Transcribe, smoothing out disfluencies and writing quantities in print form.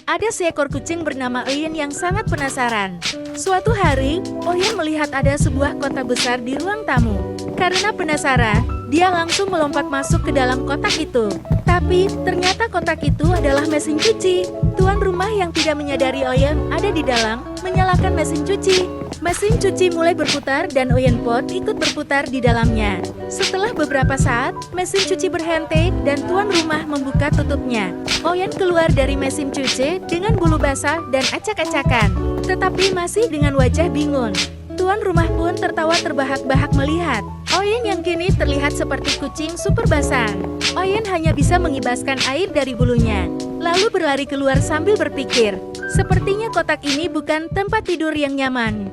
Ada seekor kucing bernama Oyen yang sangat penasaran. Suatu hari, Oyen melihat ada sebuah kotak besar di ruang tamu. Karena penasaran, dia langsung melompat masuk ke dalam kotak itu. Tapi, ternyata kotak itu adalah mesin cuci. Tuan rumah yang tidak menyadari Oyen ada di dalam, menyalakan mesin cuci. Mesin cuci mulai berputar dan Oyen Pot ikut berputar di dalamnya. Setelah beberapa saat, mesin cuci berhenti dan tuan rumah membuka tutupnya. Oyen keluar dari mesin cuci dengan bulu basah dan acak-acakan, tetapi masih dengan wajah bingung. Tuan rumah pun tertawa terbahak-bahak melihat Oyen yang kini terlihat seperti kucing super basah. Oyen hanya bisa mengibaskan air dari bulunya, lalu berlari keluar sambil berpikir, sepertinya kotak ini bukan tempat tidur yang nyaman.